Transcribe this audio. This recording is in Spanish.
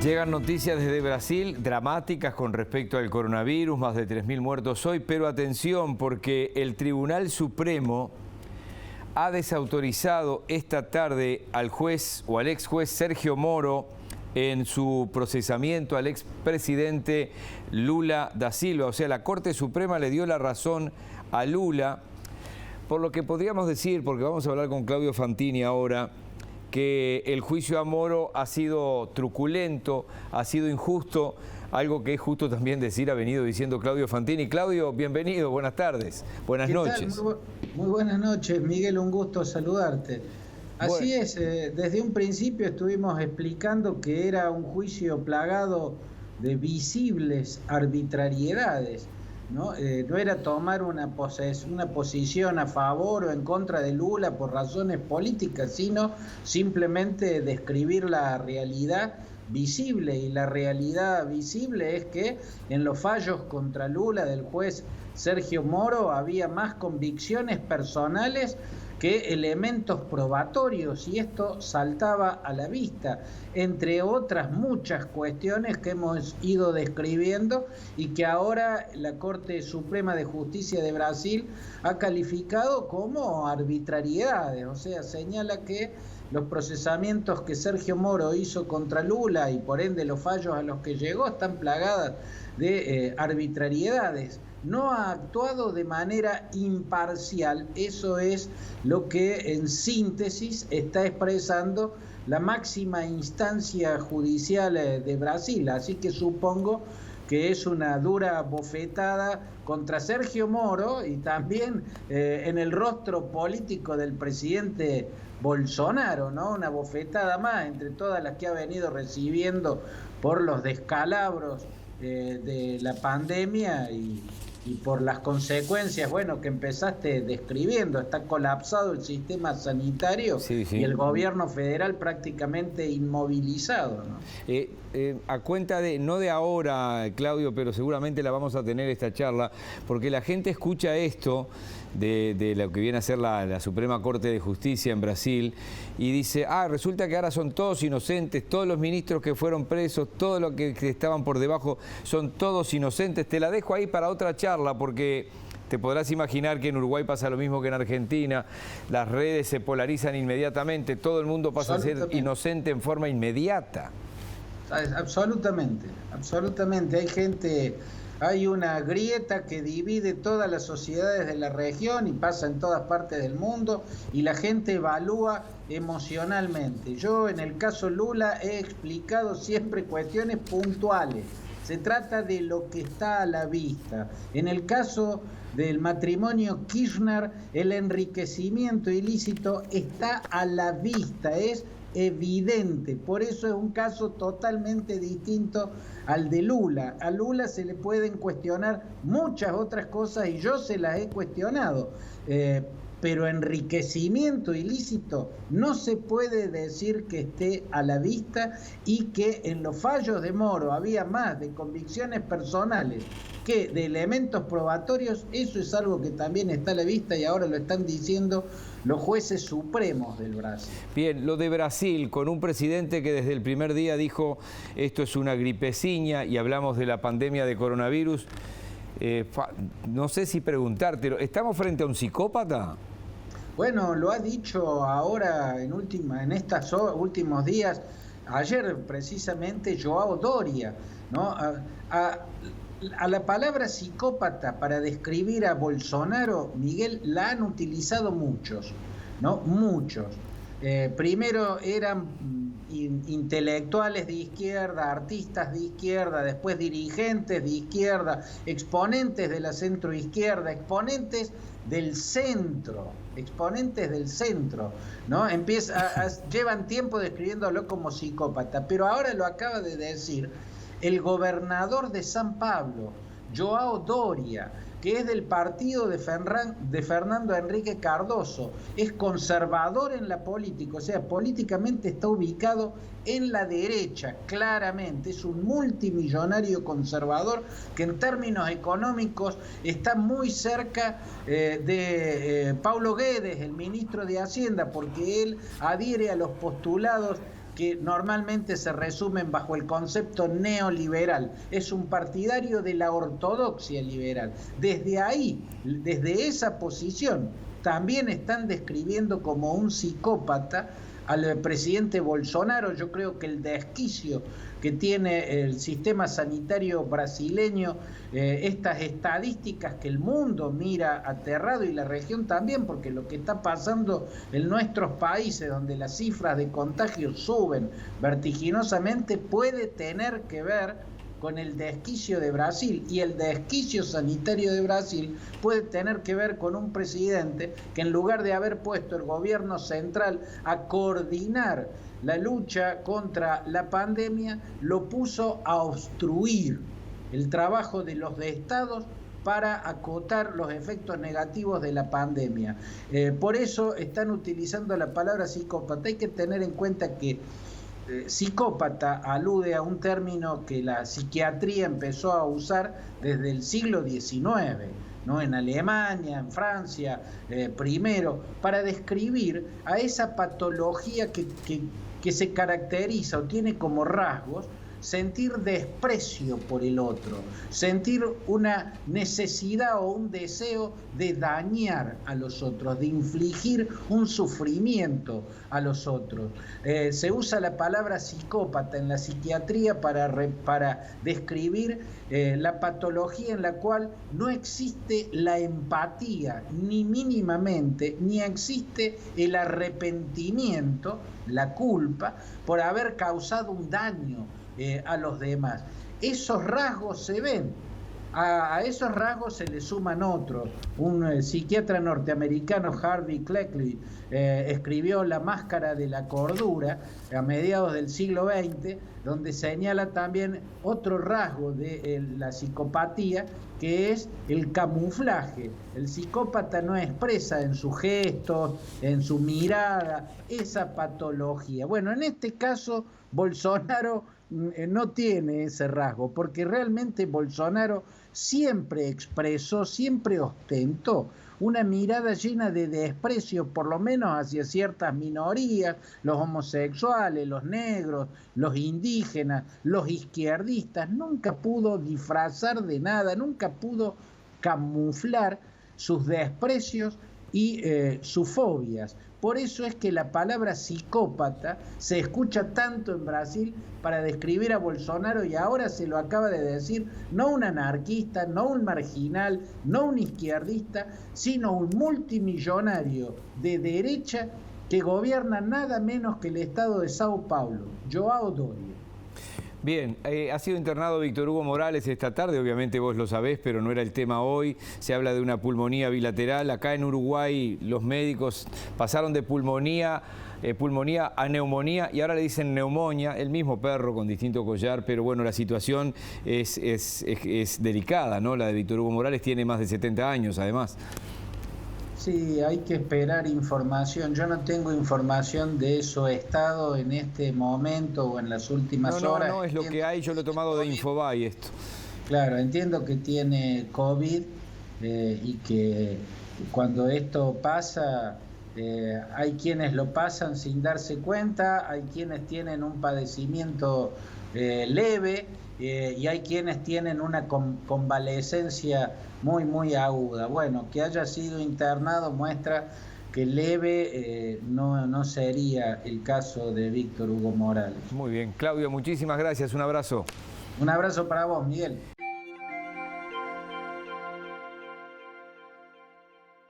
Llegan noticias desde Brasil dramáticas con respecto al coronavirus, más de 3.000 muertos hoy, pero atención porque el Tribunal Supremo ha desautorizado esta tarde al juez o al ex juez Sergio Moro en su procesamiento al expresidente Lula da Silva. O sea, la Corte Suprema le dio la razón a Lula, por lo que podríamos decir, porque vamos a hablar con Claudio Fantini ahora, que el juicio a Moro ha sido truculento, ha sido injusto, algo que es justo también decir, ha venido diciendo Claudio Fantini. Claudio, bienvenido, buenas tardes, buenas noches. Muy buenas noches, Miguel, un gusto saludarte. Así es, desde un principio estuvimos explicando que era un juicio plagado de visibles arbitrariedades. No era tomar una posición a favor o en contra de Lula por razones políticas, sino simplemente describir la realidad visible. Y la realidad visible es que en los fallos contra Lula del juez Sergio Moro había más convicciones personales que elementos probatorios, y esto saltaba a la vista, entre otras muchas cuestiones que hemos ido describiendo y que ahora la Corte Suprema de Justicia de Brasil ha calificado como arbitrariedades. O sea, señala que los procesamientos que Sergio Moro hizo contra Lula y por ende los fallos a los que llegó están plagadas de arbitrariedades. No ha actuado de manera imparcial, eso es lo que en síntesis está expresando la máxima instancia judicial de Brasil. Así que supongo que es una dura bofetada contra Sergio Moro y también en el rostro político del presidente Bolsonaro, ¿no? Una bofetada más entre todas las que ha venido recibiendo por los descalabros de la pandemia y por las consecuencias, bueno, que empezaste describiendo. Está colapsado el sistema sanitario, sí. Y el gobierno federal prácticamente inmovilizado, ¿no? A cuenta de, no de ahora, Claudio, pero seguramente la vamos a tener esta charla, porque la gente escucha esto de lo que viene a ser la Suprema Corte de Justicia en Brasil y dice, resulta que ahora son todos inocentes, todos los ministros que fueron presos, todos los que estaban por debajo son todos inocentes. Te la dejo ahí para otra charla porque te podrás imaginar que en Uruguay pasa lo mismo que en Argentina, las redes se polarizan inmediatamente, todo el mundo pasa a ser inocente en forma inmediata. Absolutamente, absolutamente. Hay una grieta que divide todas las sociedades de la región y pasa en todas partes del mundo y la gente evalúa emocionalmente. Yo en el caso Lula he explicado siempre cuestiones puntuales. Se trata de lo que está a la vista. En el caso del matrimonio Kirchner, el enriquecimiento ilícito está a la vista, es evidente. Por eso es un caso totalmente distinto al de Lula. A Lula se le pueden cuestionar muchas otras cosas y yo se las he cuestionado. Pero enriquecimiento ilícito no se puede decir que esté a la vista, y que en los fallos de Moro había más de convicciones personales que de elementos probatorios. Eso es algo que también está a la vista y ahora lo están diciendo los jueces supremos del Brasil. Bien, lo de Brasil, con un presidente que desde el primer día dijo esto es una gripeciña y hablamos de la pandemia de coronavirus. No sé si preguntarte, ¿estamos frente a un psicópata? Bueno, lo ha dicho ahora en estos últimos días, ayer precisamente João Doria, ¿no? A la palabra psicópata para describir a Bolsonaro, Miguel, la han utilizado muchos, ¿no? Muchos. Primero eran intelectuales de izquierda, artistas de izquierda, después dirigentes de izquierda, exponentes de la centroizquierda, exponentes del centro, ¿no? Llevan tiempo describiéndolo como psicópata, pero ahora lo acaba de decir el gobernador de San Pablo, João Doria, que es del partido de Fernando Henrique Cardoso, es conservador en la política, o sea, políticamente está ubicado en la derecha, claramente, es un multimillonario conservador que en términos económicos está muy cerca de Paulo Guedes, el ministro de Hacienda, porque él adhiere a los postulados que normalmente se resumen bajo el concepto neoliberal. Es un partidario de la ortodoxia liberal. Desde ahí, desde esa posición, también están describiendo como un psicópata al presidente Bolsonaro. Yo creo que el desquicio que tiene el sistema sanitario brasileño, estas estadísticas que el mundo mira aterrado y la región también, porque lo que está pasando en nuestros países, donde las cifras de contagios suben vertiginosamente, puede tener que ver con el desquicio de Brasil, y el desquicio sanitario de Brasil puede tener que ver con un presidente que, en lugar de haber puesto el gobierno central a coordinar la lucha contra la pandemia, lo puso a obstruir el trabajo de los estados para acotar los efectos negativos de la pandemia. Por eso están utilizando la palabra psicópata. Hay que tener en cuenta que psicópata alude a un término que la psiquiatría empezó a usar desde el siglo XIX, ¿no? En Alemania, en Francia, primero, para describir a esa patología que se caracteriza o tiene como rasgos sentir desprecio por el otro, sentir una necesidad o un deseo de dañar a los otros, de infligir un sufrimiento a los otros. Se usa la palabra psicópata en la psiquiatría para describir la patología en la cual no existe la empatía, ni mínimamente, ni existe el arrepentimiento, la culpa, por haber causado un daño a los demás. Esos rasgos se ven. A esos rasgos se le suman otros. Un psiquiatra norteamericano, Harvey Cleckley, escribió La máscara de la cordura a mediados del siglo XX, donde señala también otro rasgo de la psicopatía, que es el camuflaje. El psicópata no expresa en sus gestos, en su mirada, esa patología. Bueno, en este caso, Bolsonaro no tiene ese rasgo, porque realmente Bolsonaro siempre expresó, siempre ostentó una mirada llena de desprecio, por lo menos hacia ciertas minorías, los homosexuales, los negros, los indígenas, los izquierdistas. Nunca pudo disfrazar de nada, nunca pudo camuflar sus desprecios y sus fobias. Por eso es que la palabra psicópata se escucha tanto en Brasil para describir a Bolsonaro, y ahora se lo acaba de decir no un anarquista, no un marginal, no un izquierdista, sino un multimillonario de derecha que gobierna nada menos que el estado de Sao Paulo, João Doria. Bien, ha sido internado Víctor Hugo Morales esta tarde, obviamente vos lo sabés, pero no era el tema hoy. Se habla de una pulmonía bilateral. Acá en Uruguay los médicos pasaron de pulmonía a neumonía, y ahora le dicen neumonía, el mismo perro con distinto collar, pero bueno, la situación es delicada, ¿no? La de Víctor Hugo Morales tiene más de 70 años, además. Sí, hay que esperar información. Yo no tengo información de su estado en este momento o en las últimas horas. No, es lo que hay. Yo lo he tomado de Infobae esto. Claro, entiendo que tiene COVID y que cuando esto pasa, hay quienes lo pasan sin darse cuenta, hay quienes tienen un padecimiento leve, y hay quienes tienen una convalecencia muy, muy aguda. Bueno, que haya sido internado muestra que leve no sería el caso de Víctor Hugo Morales. Muy bien. Claudio, muchísimas gracias. Un abrazo. Un abrazo para vos, Miguel.